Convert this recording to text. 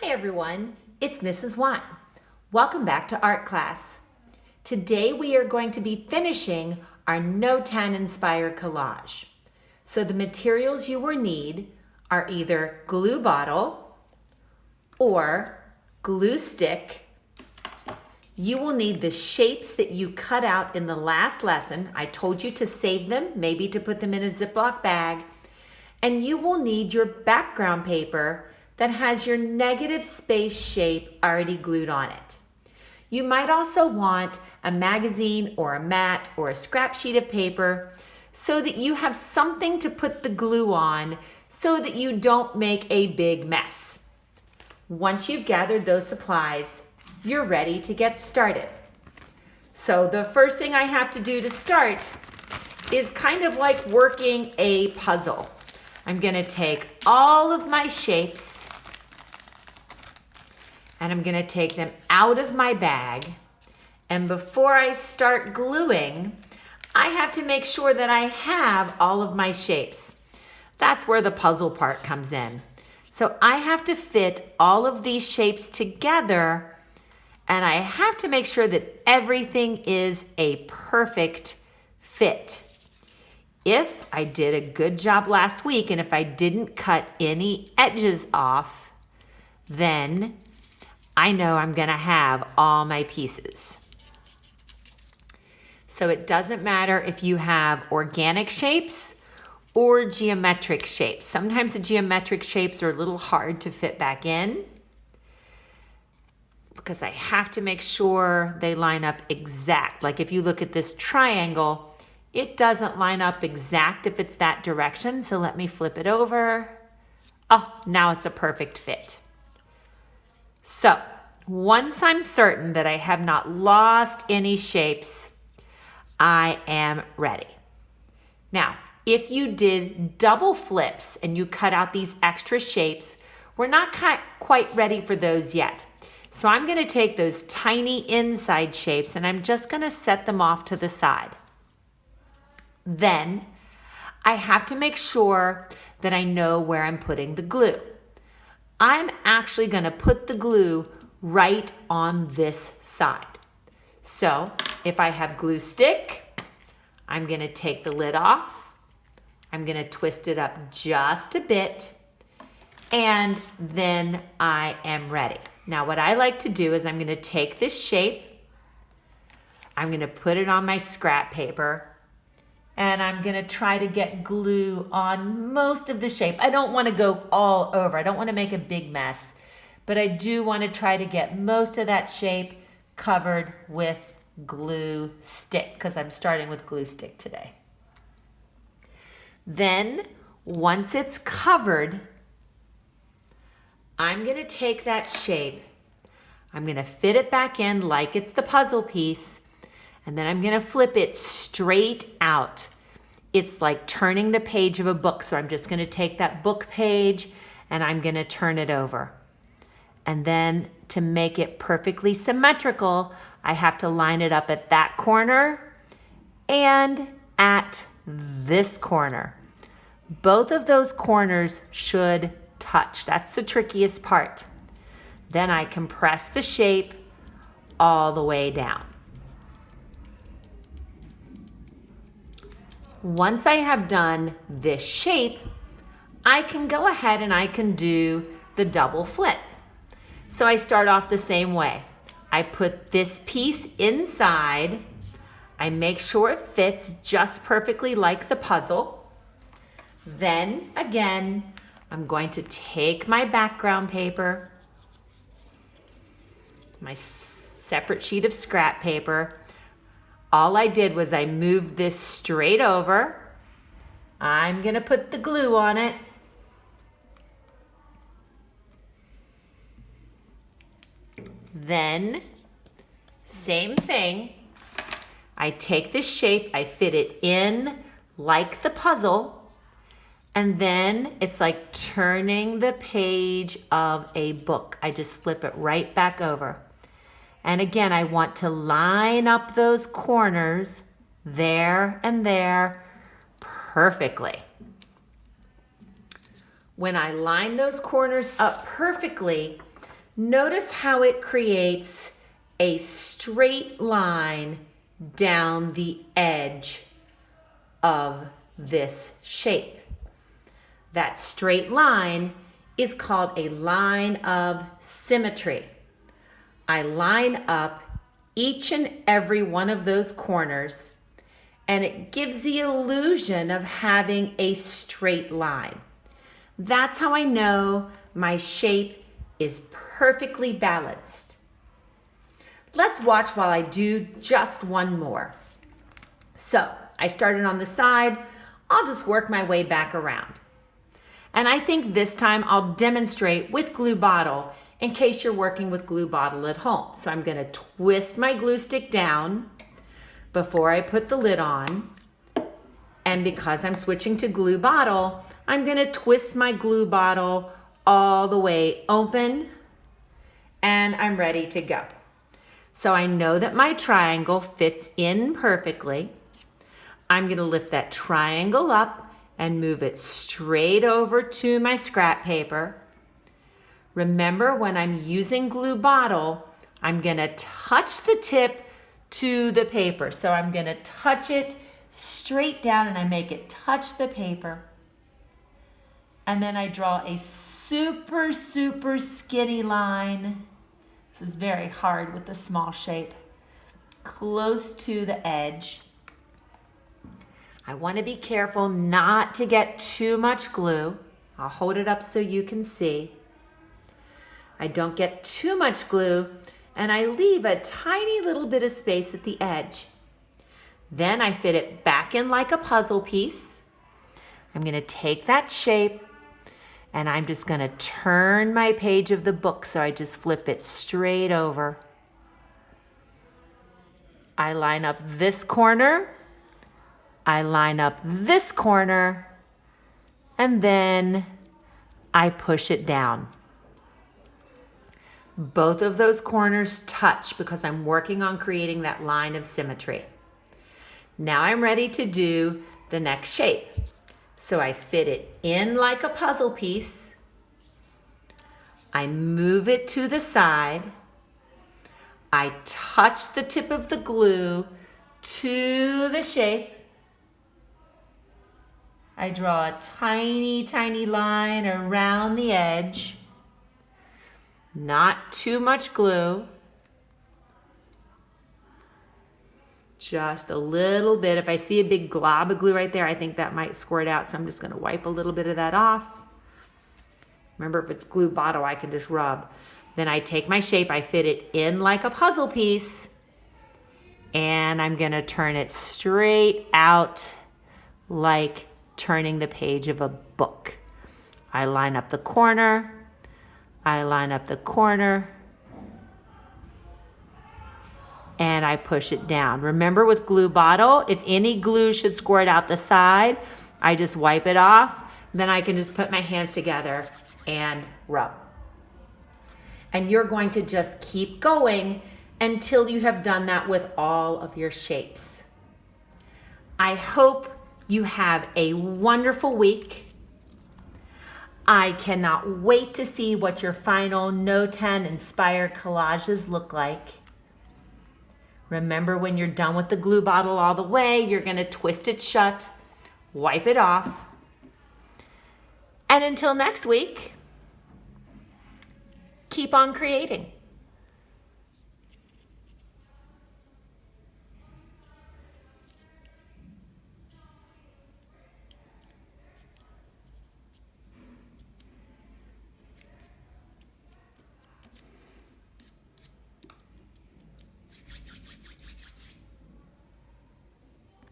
Hi everyone, it's Mrs. Wan. Welcome back to art class. Today we are going to be finishing our Notan inspired collage. So the materials you will need are either glue bottle or glue stick. You will need the shapes that you cut out in the last lesson. I told you to save them, maybe to put them in a Ziploc bag. And you will need your background paper that has your negative space shape already glued on it. You might also want a magazine or a mat or a scrap sheet of paper so that you have something to put the glue on so that you don't make a big mess. Once you've gathered those supplies, you're ready to get started. So the first thing I have to do to start is kind of like working a puzzle. I'm gonna take all of my shapes and I'm gonna take them out of my bag. And before I start gluing, I have to make sure that I have all of my shapes. That's where the puzzle part comes in. So I have to fit all of these shapes together, and I have to make sure that everything is a perfect fit. If I did a good job last week and if I didn't cut any edges off, then I know I'm gonna have all my pieces. So it doesn't matter if you have organic shapes or geometric shapes. Sometimes the geometric shapes are a little hard to fit back in because I have to make sure they line up exact. Like if you look at this triangle, it doesn't line up exact if it's that direction. So let me flip it over. Oh, now it's a perfect fit. So once I'm certain that I have not lost any shapes, I am ready. Now, if you did double flips and you cut out these extra shapes, we're not quite ready for those yet. So I'm gonna take those tiny inside shapes and I'm just gonna set them off to the side. Then I have to make sure that I know where I'm putting the glue. I'm actually gonna put the glue right on this side. So if I have glue stick, I'm gonna take the lid off. I'm gonna twist it up just a bit, and then I am ready. Now what I like to do is I'm gonna take this shape, I'm gonna put it on my scrap paper, and I'm gonna try to get glue on most of the shape. I don't wanna go all over. I don't wanna make a big mess, but I do wanna try to get most of that shape covered with glue stick because I'm starting with glue stick today. Then, once it's covered, I'm gonna take that shape, I'm gonna fit it back in like it's the puzzle piece, and then I'm gonna flip it straight out. It's like turning the page of a book. So I'm just gonna take that book page and I'm gonna turn it over. And then to make it perfectly symmetrical, I have to line it up at that corner and at this corner. Both of those corners should touch. That's the trickiest part. Then I compress the shape all the way down. Once I have done this shape, I can go ahead and I can do the double flip. So I start off the same way. I put this piece inside. I make sure it fits just perfectly like the puzzle. Then again, I'm going to take my background paper, my separate sheet of scrap paper. All I did was I moved this straight over. I'm gonna put the glue on it. Then, same thing. I take this shape, I fit it in like the puzzle, and then it's like turning the page of a book. I just flip it right back over. And again, I want to line up those corners there and there perfectly. When I line those corners up perfectly, Notice how it creates a straight line down the edge of this shape. That straight line is called a line of symmetry. I line up each and every one of those corners, and it gives the illusion of having a straight line. That's how I know my shape is perfectly balanced. Let's watch while I do just one more. So I started on the side. I'll just work my way back around. And I think this time I'll demonstrate with glue bottle in case you're working with glue bottle at home. So I'm gonna twist my glue stick down before I put the lid on. And because I'm switching to glue bottle, I'm gonna twist my glue bottle all the way open, and I'm ready to go. So I know that my triangle fits in perfectly. I'm gonna lift that triangle up and move it straight over to my scrap paper. Remember, when I'm using glue bottle, I'm gonna touch the tip to the paper. So I'm gonna touch it straight down and I make it touch the paper. And then I draw a super, super skinny line. This is very hard with the small shape. Close to the edge. I want to be careful not to get too much glue. I'll hold it up so you can see. I don't get too much glue, and I leave a tiny little bit of space at the edge. Then I fit it back in like a puzzle piece. I'm going to take that shape, and I'm just going to turn my page of the book, so I just flip it straight over. I line up this corner, I line up this corner, and then I push it down. Both of those corners touch because I'm working on creating that line of symmetry. Now I'm ready to do the next shape. So I fit it in like a puzzle piece. I move it to the side. I touch the tip of the glue to the shape. I draw a tiny, tiny line around the edge. Not too much glue. Just a little bit. If I see a big glob of glue right there, I think that might squirt out, so I'm just going to wipe a little bit of that off. Remember, if it's glue bottle, I can just rub. Then I take my shape, I fit it in like a puzzle piece, and I'm going to turn it straight out like turning the page of a book. I line up the corner, I line up the corner, and I push it down. Remember, with glue bottle, if any glue should squirt out the side, I just wipe it off. Then I can just put my hands together and rub. And you're going to just keep going until you have done that with all of your shapes. I hope you have a wonderful week. I cannot wait to see what your final Notan inspired collages look like. Remember, when you're done with the glue bottle all the way, you're going to twist it shut, wipe it off. And until next week, keep on creating.